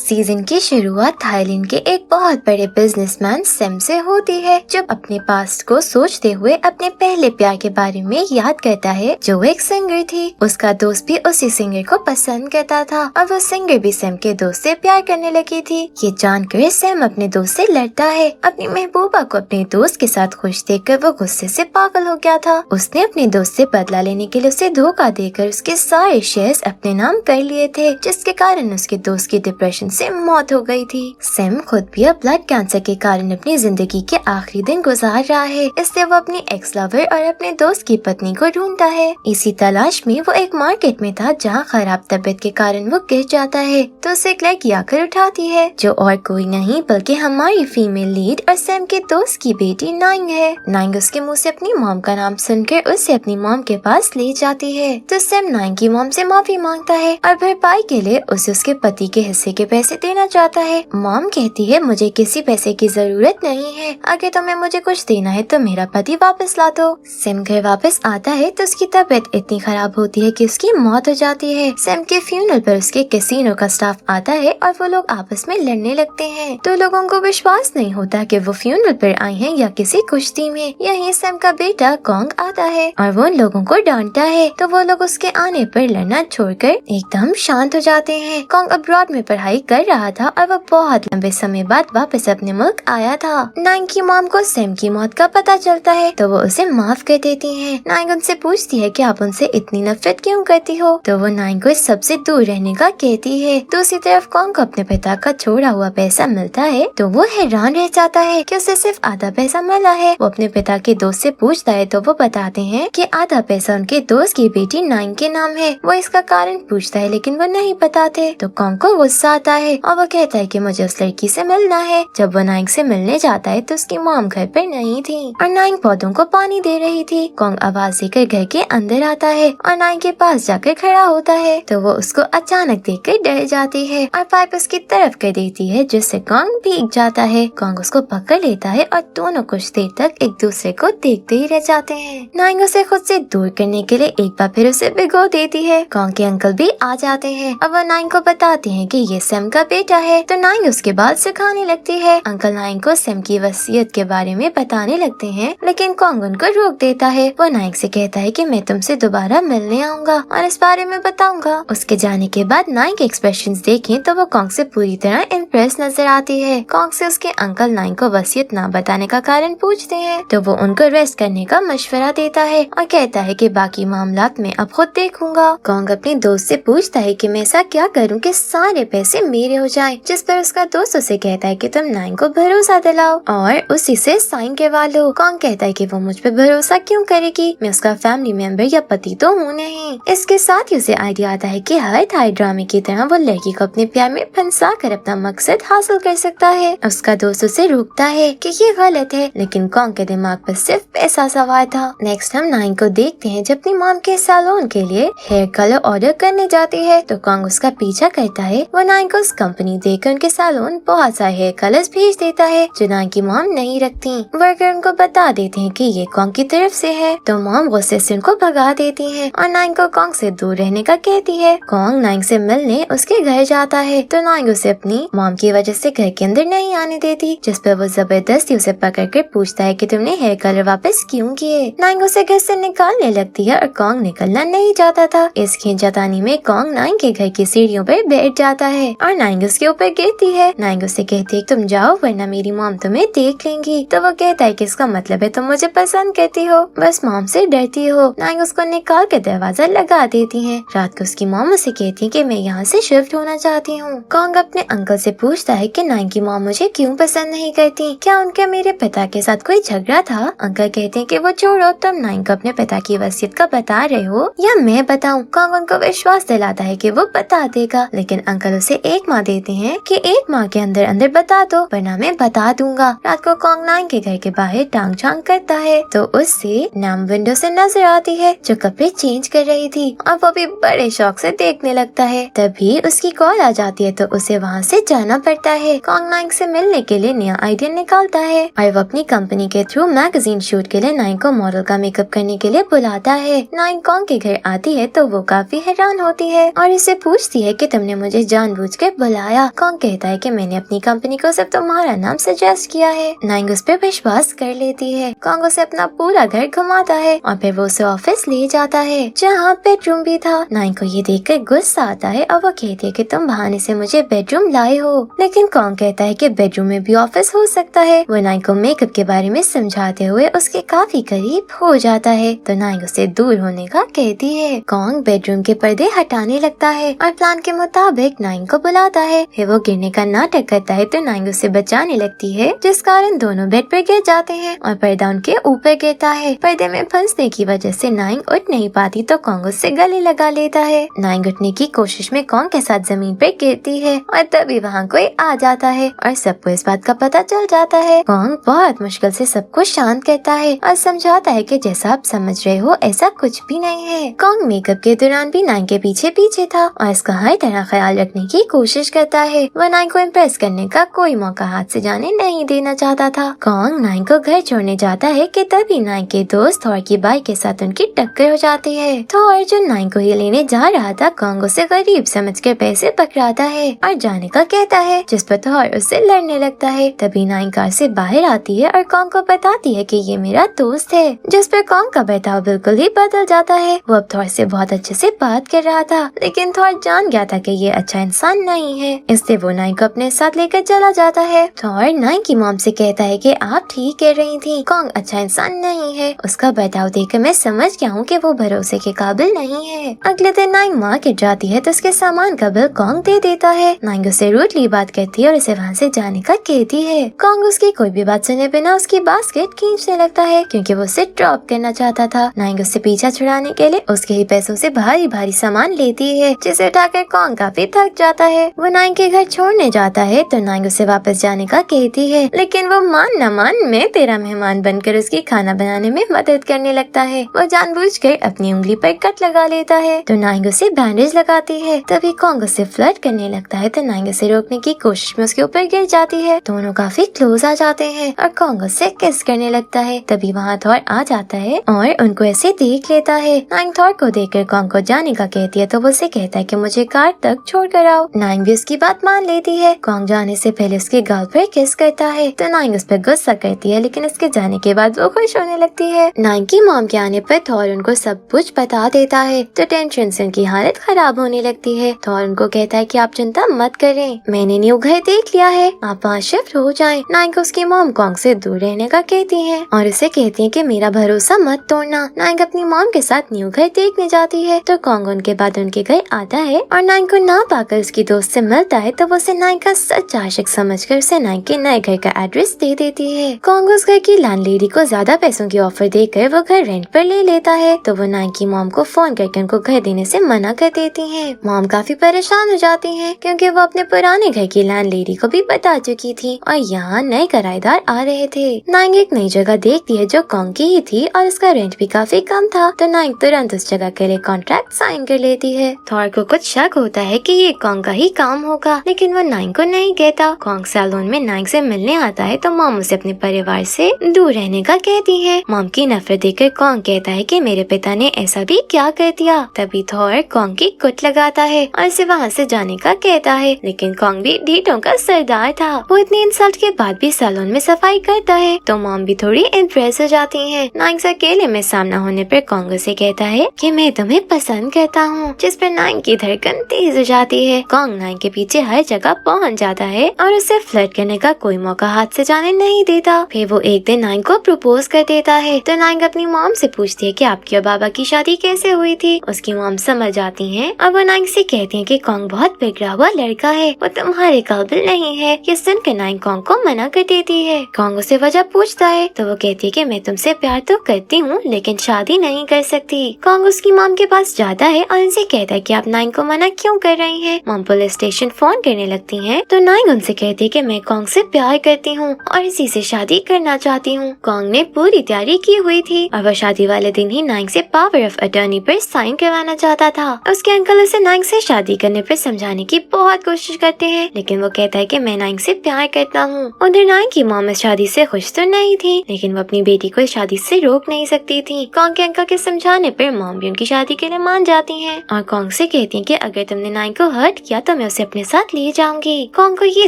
Season की शुरुआत Thailand के एक बहुत बड़े बिजनेसमैन सेम से होती है, जो अपने पास्ट को सोचते हुए अपने पहले प्यार के बारे में याद करता है, जो एक सिंगर थी। उसका दोस्त भी उसी सिंगर को पसंद करता था और वो सिंगर भी सेम के दोस्त से प्यार करने लगी थी। ये जानकर सेम अपने दोस्त से लड़ता है। अपनी महबूबा को अपने दोस्त के साथ खुश देखकर वो गुस्से से पागल हो गया था। उसने अपने दोस्त से बदला लेने के लिए उसे धोखा देकर उसके सारे शेयर्स अपने नाम कर लिए थे, जिसके कारण उसके दोस्त की डिप्रेशन से मौत हो गई थी। सेम खुद भी अब ब्लड कैंसर के कारण अपनी जिंदगी के आखिरी दिन गुजार रहा है, इसलिए वो अपनी एक्स लवर और अपने दोस्त की पत्नी को ढूंढता है। इसी तलाश में वो एक मार्केट में था, जहाँ खराब तबीयत के कारण वो गिर जाता है, तो उसे एक लड़की आकर उठाती है, जो और कोई नहीं बल्कि हमारी फीमेल लीड और सेम के दोस्त की बेटी नाइंग है। नाइंग उसके मुँह से अपनी मॉम का नाम सुनकर उसे अपनी मॉम के पास ले जाती है, तो सेम नाइंग की मॉम से माफी मांगता है और भरपाई के लिए उसे उसके पति के हिस्से के पैसे देना चाहता है। मॉम कहती है, मुझे किसी पैसे की जरूरत नहीं है, अगर तुम्हें मुझे कुछ देना है तो मेरा पति वापस ला दो। सेम घर वापस आता है तो उसकी तबीयत इतनी खराब होती है कि उसकी मौत हो जाती है। सेम के फ्यूनरल पर उसके कैसीनो का स्टाफ आता है और वो लोग आपस में लड़ने लगते हैं, तो लोगों को विश्वास नहीं होता कि वो फ्यूनरल पर आए हैं या किसी कुश्ती में। यही सेम का बेटा कॉन्ग आता है और वो उन लोगों को डांटता है, तो वो लोग उसके आने पर लड़ना छोड़कर एकदम शांत हो जाते हैं। कॉन्ग अब्रॉड में पढ़ाई कर रहा था और वो बहुत लंबे समय बाद वापस अपने मुल्क आया था। नाइंग की मॉम को सेम की मौत का पता चलता है, तो वो उसे माफ कर देती है। नाइंग उनसे पूछती है कि आप उनसे इतनी नफरत क्यों करती हो, तो वो नाइंग को सबसे दूर रहने का कहती है। दूसरी तरफ कॉन्ग को अपने पिता का छोड़ा हुआ पैसा मिलता है, तो वो हैरान रह जाता है कि उसे सिर्फ आधा पैसा मिला है। वो अपने पिता के दोस्त से पूछता है, तो वो बताते हैं कि आधा पैसा उनके दोस्त की बेटी नाइंग के नाम है। वो इसका कारण पूछता है, लेकिन वो नहीं बताते, तो कॉन्ग को गुस्सा आता है और वो कहता है कि मुझे उस लड़की से मिलना है। जब वो नाइंग से मिलने जाता है तो उसकी मॉम घर पर नहीं थी और नाइंग पौधों को पानी दे रही थी। कॉन्ग आवाज देकर घर के अंदर आता है और नाइंग के पास जाकर खड़ा होता है, तो वो उसको अचानक देखकर डर जाती है और पाइप उसकी तरफ कर देती है, जिससे कॉन्ग भीग जाता है। कॉन्ग उसको पकड़ लेता है और दोनों कुछ देर तक एक दूसरे को देखते ही रह जाते हैं। नाइंग उसे खुद से दूर करने के लिए एक बार फिर उसे भिगो देती है। कॉन्ग के अंकल भी आ जाते हैं और वो नाइंग को बताते हैं कि ये सेम का बेटा है, तो नाइंग उसके बाल सुखाने लगती है। अंकल नाइंग को सेम की वसीयत के बारे में बताने लगते हैं, लेकिन कॉन्ग उनको रोक देता है। वो नाइंग से कहता है कि मैं तुमसे दोबारा मिलने आऊंगा और इस बारे में बताऊंगा। उसके जाने के बाद नाइंग के एक्सप्रेशंस देखें तो वो कॉन्ग से पूरी तरह इम्प्रेस नजर आती है। कॉन्ग से उसके अंकल नाइंग को वसीयत ना बताने का कारण पूछते हैं, तो वो उनको रेस्ट करने का मशवरा देता है और कहता है कि बाकी मामलात में अब खुद देखूंगा। कॉन्ग अपने दोस्त से पूछता है कि मैं ऐसा क्या करूं कि सारे पैसे मेरे हो जाएं, जिस पर उसका दोस्त उसे कहता है कि तुम नाइंग को भरोसा दिलाओ और उसी से साइन करवा लो। कॉन्ग कहता है कि वो मुझ पे भरोसा क्यों करेगी, मैं उसका फैमिली मेंबर या पति तो हूँ नहीं। इसके साथ ही उसे आइडिया आता है कि हर थाई ड्रामे की तरह वो लड़की को अपने प्यार में फंसा कर अपना मकसद हासिल कर सकता है। उसका दोस्त उसे रोकता है कि ये गलत है, लेकिन कॉन्ग के दिमाग पर सिर्फ पैसा सवार था। नेक्स्ट हम नाइंग को देखते हैं जब अपनी मॉम के सैलून के लिए हेयर कलर ऑर्डर करने जाती है, तो कॉन्ग उसका पीछा करता है। वो नाइंग को उस कंपनी देकर उनके सैलून बहुत सारे हेयर कलर्स भेज देता है, जो नाइंग की मॉम नहीं रखती। वर्कर उनको बता देते हैं कि ये कॉन्ग की तरफ से है, तो मॉम गुस्से से उनको भगा देती है और नाइंग को कॉन्ग से दूर रहने का कहती है। कॉन्ग नाइंग से मिलने उसके घर जाता है, तो नाइंग उसे अपनी मॉम की वजह से घर के अंदर नहीं आने देती, जिस पर वो जबरदस्ती उसे पकड़ कर पूछता है कि तुमने हेयर कलर वापस क्यों किए। नाइंग उसे घर से निकालने लगती है और कॉन्ग निकलना नहीं चाहता था। इस खींचातानी में कॉन्ग नाइंग के घर की सीढ़ियों पर बैठ जाता है और नाइंग उसके ऊपर गिरती है। नाइंग उसे कहती है तुम जाओ वरना मेरी मॉम तुम्हें देख लेंगी, तो वो कहता है कि इसका मतलब है तुम मुझे पसंद करती हो, बस मॉम से डरती हो। नाइंग उसको निकाल कर दरवाजा लगा देती है। रात को उसकी मॉम उसे कहती है कि मैं यहाँ से शिफ्ट होना चाहती हूँ। कॉन्ग अपने अंकल से पूछता है कि नाइंग की मॉम मुझे क्यों पसंद नहीं करती, क्या उनके मेरे पिता के साथ कोई झगड़ा था। अंकल कहते हैं कि वो छोड़ो, तुम नाइंग को अपने पिता की वसीयत का बता रहे हो या मैं बताऊं। कॉन्ग उनको विश्वास दिलाता है कि वो बता देगा, लेकिन अंकल उसे एक माह देते हैं कि एक माह के अंदर अंदर बता दो वरना मैं बता दूंगा। रात को कॉन्ग नाइंग के घर के बाहर टांग झांग करता है, तो उससे नाम विंडो से नजर आती है जो कपड़े चेंज कर रही थी और वो भी बड़े शौक से देखने लगता है। तभी उसकी कॉल आ जाती है, तो उसे वहाँ से जाना पड़ता है। कॉन्ग नाइंग से मिलने के लिए नया आइडिया निकालता है और वो अपनी कंपनी के थ्रू मैगजीन शूट के लिए नाइंग को मॉडल का मेकअप करने के लिए बुलाता है। नाइंग कॉन्ग के घर आती है तो वो काफी हैरान होती है और इसे पूछती है कि तुमने मुझे जानबूझकर बुलाया। कॉन्ग कहता है कि मैंने अपनी कंपनी को सिर्फ तुम्हारा नाम सजेस्ट किया है। नाइंग उस पर विश्वास कर लेती है। कॉन्ग उसे अपना पूरा घर घुमाता है और फिर वो उसे ऑफिस ले जाता है जहाँ बेडरूम भी था। नाइंग को ये देखकर गुस्सा आता है और वो कहती है कि तुम बहाने से मुझे बेडरूम लाए हो, लेकिन कॉन्ग कहता है कि बेडरूम में भी ऑफिस हो सकता है। वो नाइंग को मेकअप के बारे में समझाते हुए उसके काफी करीब हो जाता है तो नाइंग उसे दूर होने का कहती है। कॉन्ग बेडरूम के पर्दे हटाने लगता है और प्लान के मुताबिक नाइंग को बुलाता है। फिर वो गिरने का नाटक करता है तो नाइंग उसे बचाने लगती है, जिस कारण दोनों बेड पर गिर जाते हैं और पर्दा उनके ऊपर गिरता है। पर्दे में फंसने की वजह से नाइंग उठ नहीं पाती तो कॉन्ग उससे गले लगा लेता है। नाइंग उठने की कोशिश में कॉन्ग के साथ जमीन पर गिरती है और तभी वहाँ कोई आ जाता है और सबको इस बात का पता चल जाता है। कॉन्ग बहुत मुश्किल से सबको शांत करता है और समझाता है कि जैसा आप समझ रहे हो ऐसा कुछ भी नहीं है। कॉन्ग मेकअप के दौरान भी नाइंग के पीछे पीछे था और इसका हर तरह ख्याल रखने की कोशिश करता है। वो नाइंग को इम्प्रेस करने का कोई मौका हाथ से जाने नहीं देना चाहता था। कॉन्ग नाइंग को घर छोड़ने जाता है कि तभी नाइंग के दोस्त थॉर की बाइक के साथ उनकी टक्कर हो जाती है। थॉर जो नाइंग को ये लेने जा रहा था कॉन्ग उसे गरीब समझकर पैसे पकड़ाता है और जाने का कहता है, जिस पर थॉर उससे लड़ने लगता है। तभी नाइंग कार से बाहर आती है और कॉन्ग को बताती है कि ये मेरा दोस्त है, जिस पर कॉन्ग का बर्ताव बिल्कुल ही बदल जाता है। वो अब थॉर से बहुत अच्छे से बात कर रहा था, लेकिन थॉर जान गया था कि ये अच्छा इंसान नहीं है, इसलिए वो नाइंग को अपने साथ लेकर चला जाता है। थॉर नाइंग की मॉम से कहता है कि आप ठीक कह रही थी, कॉन्ग अच्छा इंसान नहीं है। उसका बर्ताव देखकर मैं समझ गया हूँ कि वो भरोसे के काबिल नहीं है। अगले दिन नाइंग मार्केट जाती है तो उसके सामान का बिल कॉन्ग दे देता है। नाइंग उससे रूडली बात करती है और उसे वहाँ से जाने का कहती है। कॉन्ग उसकी कोई भी बात सुने बिना उसकी बास्केट खींचने लगता है क्योंकि वो उसे ड्रॉप करना चाहता था। नाइंग उससे पीछा छुड़ाने के लिए उसके ही पैसों से भारी भारी सामान लेती है, जिसे उठाकर कॉन्ग काफी थक जाता है। वो नाइंग के घर छोड़ने जाता है तो नाइंग उसे वापस जाने का कहती है, लेकिन वो मान न मान मैं तेरा मेहमान बनकर उसकी खाना बनाने में मदद करने लगता है। वो जानबूझकर अपनी उंगली पर कट लगा लेता है तो नाइंग उसे बैंडेज लगाती है। तभी कॉन्ग उसे फ्लर्ट करने लगता है तो नाइंग उसे रोकने की कोशिश में उसके ऊपर गिर जाती है। दोनों काफी क्लोज आ जाते हैं और कॉन्ग उससे किस करने लगता है। तभी वहाँ थॉर आ जाता है और उनको ऐसे देख लेता है। नाइंग थॉर को देखकर कॉन्ग को जाने का कहती है तो वो उसे कहता है कि मुझे कार तक छोड़ कर आओ। नाइंग भी उसकी बात मान लेती है। कॉन्ग जाने से पहले उसके गाल पर किस करता है तो नाइंग उस पर गुस्सा करती है, लेकिन उसके जाने के बाद वो खुश होने लगती है। नाइंग की मॉम के आने पर थॉर उनको सब कुछ बता देता है तो टेंशन से उनकी हालत खराब होने लगती है। थॉर उनको कहता है कि आप चिंता मत करें, मैंने न्यू घर देख लिया है, आप वहाँ शिफ्ट हो जाएं। नाइंग उसकी मॉम कॉन्ग से दूर रहने का कहती है और उसे कहती है कि मेरा भरोसा मत तोड़ना। नाइंग अपनी मॉम के साथ न्यू घर देखने जाती है तो कॉन्ग उनके बाद उनके घर आता है और नाइंग को ना पाकर उसकी दोस्त से मिलता है तो वो उसे नाइंग का सच आशिक समझकर उसे नाइंग के नए घर का एड्रेस दे देती है। कॉन्ग उस घर की लैंडलेडी को ज्यादा पैसों की ऑफर देकर वो घर रेंट पर ले लेता है तो वो नाइंग की मॉम को फोन करके उनको घर देने से मना कर देती है। मॉम काफी परेशान हो जाती है क्योंकि वो अपने पुराने घर की लैंडलेडी को भी बता चुकी थी और यहाँ नए किराएदार आ रहे थे। नाइंग एक नई जगह देखती है जो कॉन्ग की ही थी और उसका रेंट भी काफी कम था तो नाइंग तुरंत उस जगह के लिए कॉन्ट्रैक्ट साइन कर लेती है। थॉर को कुछ शक होता है कि ये कॉन्ग का ही काम होगा, लेकिन वो नाइंग को नहीं कहता। कॉन्ग सैलून में नाइंग से मिलने आता है तो मॉम उसे अपने परिवार से दूर रहने का कहती है। मॉम की नफरत देखकर कॉन्ग कहता है कि मेरे पिता ने ऐसा भी क्या कर दिया। तभी थॉर कॉन्ग की कुट लगाता है और इसे वहाँ से जाने का कहता है, लेकिन कॉन्ग भी ढीठों का सरदार था। वो इतनी इंसल्ट के बाद भी सैलून में सफाई करता है तो मॉम भी थोड़ी इम्प्रेस हो जाती है। नाइंग से अकेले में सामना होने पर कॉन्ग उसे कहता है कि मैं तुम्हें पसंद करता हूँ, जिस पर नाइंग की धड़कन तेज हो जाती है। कॉन्ग नाइंग के पीछे हर जगह पहुँच जाता है और उसे फ्लर्ट करने का कोई मौका हाथ से जाने नहीं देता। फिर वो एक दिन नाइंग को प्रपोज कर देता है तो नाइंग अपनी मॉम से पूछती है कि आपकी और बाबा की शादी कैसे हुई थी। उसकी मॉम समझ जाती है और वो नाइंग से कहती है कि कॉन्ग बहुत बिगड़ा हुआ लड़का है, वो तुम्हारे काबिल नहीं है। ये सुनकर नाइंग कॉन्ग को मना कर देती है। कॉन्ग उसे वजह पूछता है तो वो कहती है कि मैं तुमसे प्यार तो करती हूँ लेकिन शादी नहीं कर सकती। कॉन्ग उसकी मॉम के पास जाता है और उनसे कहता है कि आप नाइंग को मना क्यों कर रही हैं। मॉम पुलिस स्टेशन फोन करने लगती हैं तो नाइंग उनसे कहती है कि मैं कॉन्ग से प्यार करती हूँ और इसी से शादी करना चाहती हूँ। कॉन्ग ने पूरी तैयारी की हुई थी और वह शादी वाले दिन ही नाइंग से पावर ऑफ अटर्नी पर साइन करवाना चाहता था। उसके अंकल उसे नाइंग से शादी करने पर समझाने की बहुत कोशिश करते हैं, लेकिन वो कहता है कि मैं नाइंग से प्यार करता हूँ। उधर नाइंग की मॉम इस शादी से खुश तो नहीं थी, लेकिन वो अपनी बेटी को इस शादी से रोक नहीं सकती थी। कॉन्ग के अंकल के समझाने पर मॉम भी उनकी शादी के लिए मान जाती है और कॉन्ग से कहती है कि अगर तुमने नाइंग को हर्ट किया तो मैं उसे अपने साथ ले जाऊंगी। कॉन्ग को ये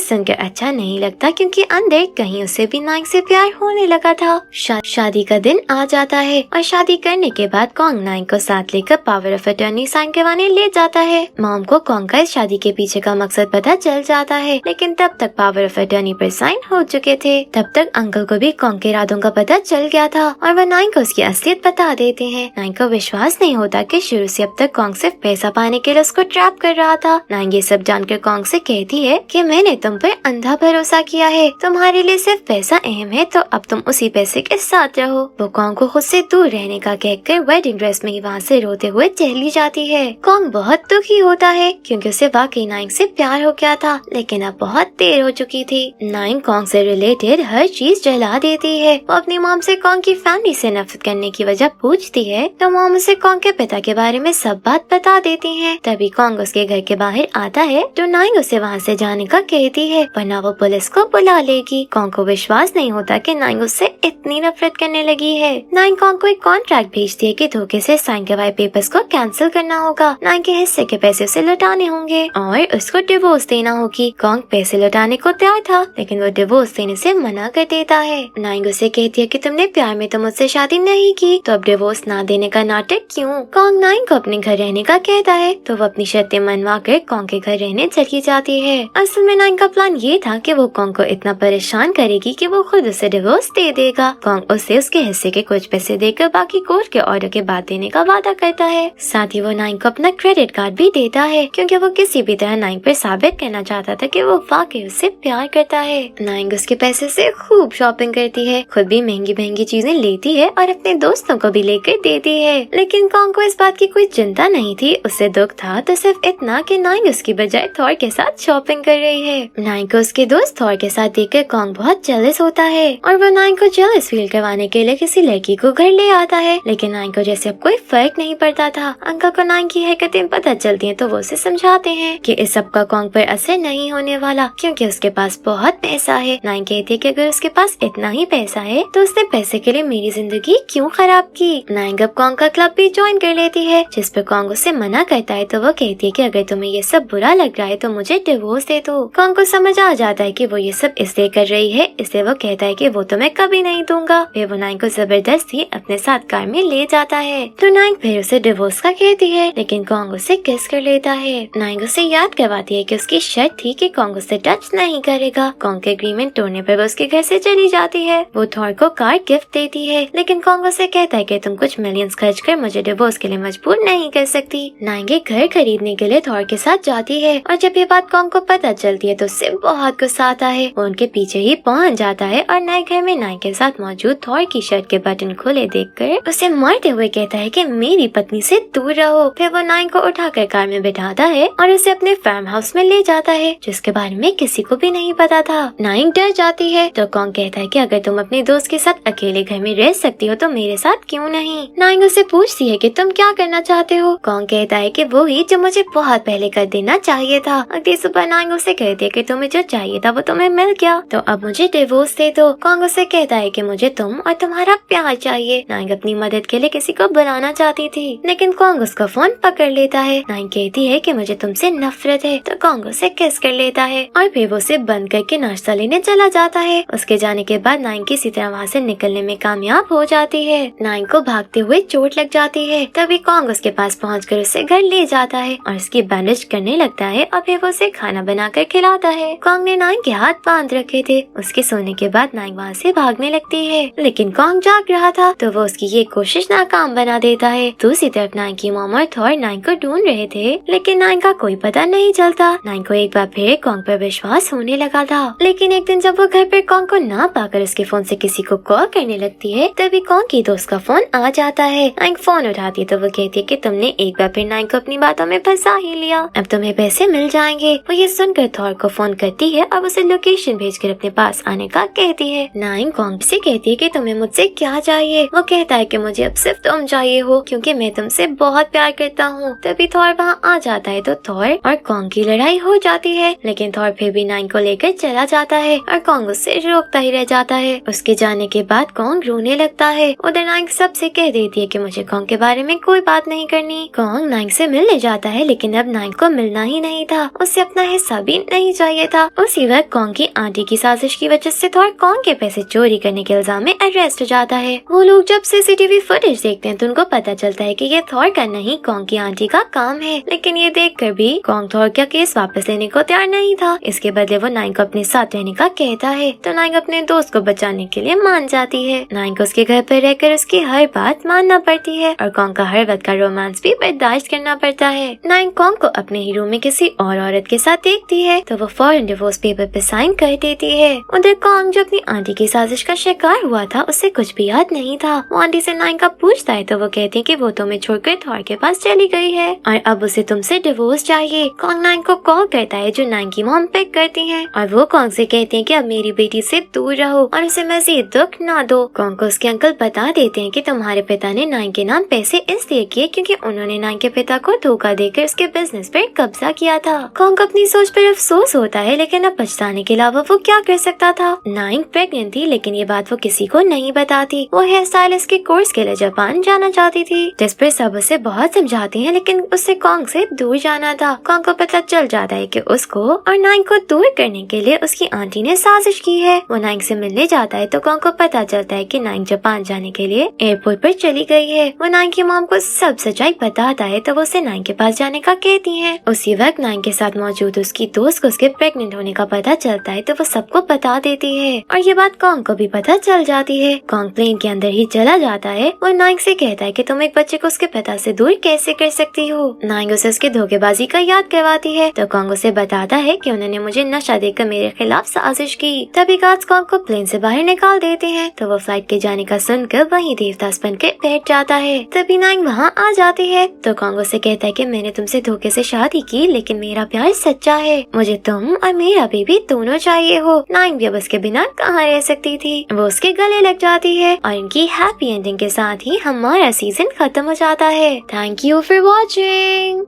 सुनकर अच्छा नहीं लगता क्योंकि अंदर कहीं उसे भी नाइंग से प्यार होने लगा था। शादी का दिन आ जाता है और शादी करने के बाद कॉन्ग नाइंग को साथ लेकर पावर ऑफ अटर्नी साइन करवाने ले जाता है। मॉम को कॉन्ग का इस शादी के पीछे का मकसद पता चल जाता है, लेकिन तब तक पावर ऑफ अटर्नी पर साइन हो चुके थे। तब तक अंकल को भी कॉन्ग के इरादों का पता चल गया था और वह नाइंग को उसकी असलियत बता देते हैं। नाइंग को विश्वास नहीं होता कि शुरू से अब तक कॉन्ग सिर्फ पैसा पाने के लिए उसको ट्रैप कर रहा था। नाइंग ये सब जानकर कॉन्ग से कहती है कि मैंने तुम पर अंधा भरोसा किया है, तुम्हारे लिए सिर्फ पैसा अहम है तो अब तुम उसी पैसे के साथ रहो। वो कॉन्ग को खुद से दूर रहने का कहकर वेडिंग ड्रेस में ही वहाँ से रोते हुए चली जाती है। कॉन्ग बहुत दुखी होता है क्योंकि उसे वाकई नाइंग से प्यार हो गया था, लेकिन अब बहुत देर हो चुकी थी। नाइंग कॉन्ग से रिलेटेड हर चीज जला देती है। वो अपनी मॉम से कॉन्ग की फैमिली से नफरत करने की वजह पूछती है तो मॉम उसे कॉन्ग के पिता के बारे में सब बात बता देती है। तभी कॉन्ग उसके घर के बाहर आता है तो नाइंग उसे वहाँ से जाने का कहती है, वरना वो पुलिस को बुला लेगी। कॉन्ग को विश्वास नहीं होता कि नाइंग उससे इतनी नफरत करने लगी है। नाइंग कॉन्ग को एक कॉन्ट्रैक्ट भेजती है कि धोखे से साइन करवाए पेपर्स को कैंसिल करना होगा, नाइंग के हिस्से के पैसे उसे लौटाने होंगे और उसको डिवोर्स देना होगी। कॉन्ग पैसे लौटाने को तैयार था, लेकिन वो डिवोर्स देने से मना कर देता है। नाइंग उसे कहती है कि तुमने प्यार में तो मुझसे शादी नहीं की, तो अब डिवोर्स ना देने का नाटक क्यों? कॉन्ग नाइंग को अपने घर रहने का कहता है तो वो अपनी शर्तें मनवा कर कॉन्ग के घर रहने चली जाती है। असल में नाइंग का प्लान ये था कि वो कॉन्ग को इतना परेशान करेगी कि वो खुद उसे डिवोर्स दे देगा। कॉन्ग उसे उसके हिस्से के कुछ पैसे देकर बाकी कोर्ट के ऑर्डर के बाद देने का वादा करता है। साथ ही वो नाइंग को अपना क्रेडिट कार्ड भी देता है क्योंकि वो किसी भी तरह नाइंग पर साबित करना चाहता था कि वो वाकई उससे प्यार करता है। नाइंग उसके पैसे से खूब शॉपिंग करती है, खुद भी महंगी महंगी चीजें लेती है और अपने दोस्तों को भी लेकर देती है। लेकिन कॉन्ग को इस बात की कोई चिंता नहीं थी, उसे दुख था तो सिर्फ इतना कि नाइंग उसकी बजाय थॉर के साथ शॉपिंग कर रही है। नाइंग को उसके दोस्त थॉर के साथ देखकर कॉन्ग बहुत जेलस होता है और वो नाइंग को जेलस फील करवाने के लिए किसी लड़की को घर ले आता है, लेकिन नाइंग को जैसे अब कोई फर्क नहीं पड़ता था। अंकल को नाइंग की हरकतें पता चलती हैं तो वो उसे समझाते हैं कि इस सब का कॉन्ग पर असर नहीं होने वाला क्योंकि उसके पास बहुत पैसा है। नाइंग कहती है कि अगर उसके पास इतना ही पैसा है तो उसने पैसे के लिए मेरी जिंदगी क्यों खराब की। नाइंग अब कॉन्ग का क्लब भी ज्वाइन कर लेती है, जिस पर कॉन्ग उसे मना करता है तो वो कहती है कि अगर तुम्हें ये सब बुरा लग रहा है तो मुझे डिवोर्स दे दो। कॉन्ग को समझ आ जाता है कि वो ये सब इसलिए कर रही है, इसलिए वो कहता है कि वो तो मैं कभी नहीं दूंगा। फिर वो नाइंग को जबरदस्ती अपने साथ कार में ले जाता है तो नाइंग फिर उसे डिवोर्स का कहती है, लेकिन कॉन्ग उसे किस कर लेता है। नाइंग उसे याद करवाती है कि उसकी शर्त थी कि कॉन्ग उसे टच नहीं करेगा। कॉन्ग के एग्रीमेंट तोड़ने पर वो उसके घर से चली जाती है। वो थॉर को कार गिफ्ट देती है, लेकिन कॉन्ग उसे कहता है कि तुम कुछ मिलियंस खर्च कर मुझे डिवोर्स के लिए मजबूर नहीं कर सकती। नाइंग एक घर खरीदने के लिए थॉर के साथ जाती है और जब ये बात कॉन्ग को पता चलती है तो उससे बहुत गुस्सा आता है। वो उनके पीछे ही पहुंच जाता है और नए घर में नाइंग के साथ मौजूद थॉर की शर्ट के बटन खुले देखकर उसे मारते हुए कहता है कि मेरी पत्नी से दूर रहो। फिर वो नाइंग को उठाकर कार में बिठाता है और उसे अपने फार्म हाउस में ले जाता है, जिसके बारे में किसी को भी नहीं पता था। नाइंग डर जाती है तो कॉन्ग कहता है कि अगर तुम अपने दोस्त के साथ अकेले घर में रह सकती हो तो मेरे साथ क्यों नहीं। नाइंग उसे पूछती है कि तुम क्या करना चाहते हो। कॉन्ग कहता है कि वो ही जो मुझे बहुत पहले कर देना चाहिए था। अगली सुबह नाइंग उसे कहती है कि तुम्हें जो चाहिए था वो तुम्हें मिल गया, तो अब मुझे डिवोर्स दे दो। कॉन्ग उसे कहता है कि मुझे तुम और तुम्हारा प्यार चाहिए। नाइंग अपनी मदद के लिए किसी को बुलाना चाहती थी, लेकिन कॉन्ग उसका फोन पकड़ लेता है। नाइंग कहती है कि मुझे तुमसे नफरत है, तो कॉन्ग उसे किस कर लेता है और फिर वो उसे बंद करके नाश्ता लेने चला जाता है। उसके जाने के बाद नाइंग किसी तरह वहाँ से निकलने में कामयाब हो जाती है। नाइंग को भागते हुए चोट लग जाती है, तभी कॉन्ग उसके पास पहुंचकर उसे घर ले जाता है और उसकी बैंडेज करने लगता है और फिर वो उसे खाना बनाकर खिलाता है। कॉन्ग ने नाइंग के हाथ बांध रखे थे। उसके सोने के बाद नाइंग वहाँ से भागने लगती है, लेकिन कॉन्ग जाग रहा था तो वो उसकी ये कोशिश नाकाम बना देता है। दूसरी तरफ नाइंग की मॉम और थॉर नाइंग को ढूंढ रहे थे, लेकिन नाइंग का कोई पता नहीं चलता। नाइंग को एक बार फिर कॉन्ग पर विश्वास होने लगा था, लेकिन एक दिन जब वो घर पर कॉन्ग को ना पाकर उसके फोन से किसी को कॉल करने लगती है, तभी कॉन्ग की दोस्त का फोन आ जाता है। नाइंग फोन उठाती है तो वो कहती है कि तुमने एक बार फिर नाइंग को अपनी बातों में फंसा ही लिया, अब तुम्हें पैसे मिल जाएंगे। वो ये सुनकर थॉर को फोन करती है और उसे लोकेशन भेजकर अपने पास आने का कहती है। नाइंग कॉन्ग से कहती है कि तुम्हें मुझसे क्या चाहिए। वो कहता है कि मुझे अब सिर्फ तुम चाहिए हो क्योंकि मैं तुमसे बहुत प्यार करता हूँ। तभी थॉर वहाँ आ जाता है तो थॉर और कॉन्ग की लड़ाई हो जाती है, लेकिन थॉर फिर भी नाइंग को लेकर चला जाता है और कॉन्ग उससे रोकता ही रह जाता है। उसके जाने के बाद कॉन्ग रोने लगता है। उधर नाइंग सबसे कह देती है कि मुझे कॉन्ग के बारे में कोई बात नहीं करनी। कॉन्ग नाइंग से मिलने जाता है, लेकिन अब नाइंग को मिलना ही ही नहीं था, उसे अपना हिस्सा भी नहीं चाहिए था। उसी वक्त कॉन्ग की आंटी की साजिश की वजह से थॉर कॉन्ग के पैसे चोरी करने के इल्जाम में अरेस्ट हो जाता है। वो लोग जब सीसीटीवी फुटेज देखते हैं तो उनको पता चलता है कि ये थॉर का नहीं कॉन्ग की आंटी का काम है, लेकिन ये देखकर भी कॉन्ग थॉर का केस वापस लेने को तैयार नहीं था। इसके बदले वो नाइंग को अपने साथ रहने का कहता है, तो नाइंग अपने दोस्त को बचाने के लिए मान जाती है। नाइंग को उसके घर पर रहकर उसकी हर बात मानना पड़ती है और कॉन्ग का हर वक्त का रोमांस भी बर्दाश्त करना पड़ता है। नाइंग कॉन्ग को अपने ही रूम में किसी और औरत के साथ देखती है तो वो फौरन डिवोर्स पेपर पे साइन कर देती है। उधर कॉन्ग जो अपनी आंटी की साजिश का शिकार हुआ था उसे कुछ भी याद नहीं था। वो आंटी से नाइंग का पूछता है तो वो कहती है कि वो तुम्हें छोड़कर थॉर के पास चली गई है और अब उसे तुमसे डिवोर्स चाहिए। कॉन्ग नाइंग को कॉल करता है जो नाइंग की मॉम पिक करती है और वो कॉन्ग से कहती है कि अब मेरी बेटी से दूर रहो और उसे मजीद दुख ना दो। कॉन्ग को उसके अंकल बता देते हैं कि तुम्हारे पिता ने नाइंग के नाम पैसे इसलिए किए क्योंकि उन्होंने नाइंग के पिता को धोखा देकर उसके बिजनेस पर कब्जा किया था। कॉन्ग अपनी सोच पर अफसोस होता है, लेकिन अब पछताने के अलावा वो क्या कर सकता था। नाइंग प्रेग्नेंट थी, लेकिन ये बात वो किसी को नहीं बताती। वो हेयर स्टाइलिस्ट के कोर्स के लिए जापान जाना चाहती थी, जिस पर सब उसे बहुत समझाती हैं, लेकिन उससे कॉन्ग से दूर जाना था। कॉन्ग को पता चल जाता है कि उसको और नाइंग को दूर करने के लिए उसकी आंटी ने साजिश की है। वो नाइंग से मिलने जाता है तो कॉन्ग को पता चलता है कि नाइंग जापान जाने के लिए एयरपोर्ट पर चली गई है। वो नाइंग की मॉम को सब सच्चाई बताता है तो वो उसे नाइंग के पास जाने का कहती है। उसी वक्त नाइंग के साथ मौजूद उसकी दोस्त को उसके प्रेग्नेंट होने का पता चलता है तो वो सबको बता देती है और ये बात कॉन्ग को भी पता चल जाती है। कॉन्ग प्लेन के अंदर ही चला जाता है और नाइंग से कहता है कि तुम एक बच्चे को उसके पिता से दूर कैसे कर सकती हो। नाइंग उसे उसके धोखेबाजी का याद करवाती है तो कॉन्ग उसे बताता है कि उन्होंने मुझे नशा देकर मेरे खिलाफ साजिश की। तभी गार्ड्स कॉन्ग को प्लेन से बाहर निकाल देते हैं तो वो फ्लाइट के जाने का सुनकर वहीं देवदास बन के बैठ जाता है। तभी नाइंग वहाँ आ जाती है तो कॉन्ग उसे कहता है कि मैंने तुमसे धोखे से शादी की, लेकिन मेरा प्यार सच्चा है, मुझे तुम और मेरा बेबी दोनों चाहिए हो। नाइंग भी अब उसके बिना कहाँ रह सकती थी। वो उसके गले लग जाती है और इनकी हैप्पी एंडिंग के साथ ही हमारा सीजन खत्म हो जाता है। Thank you for watching.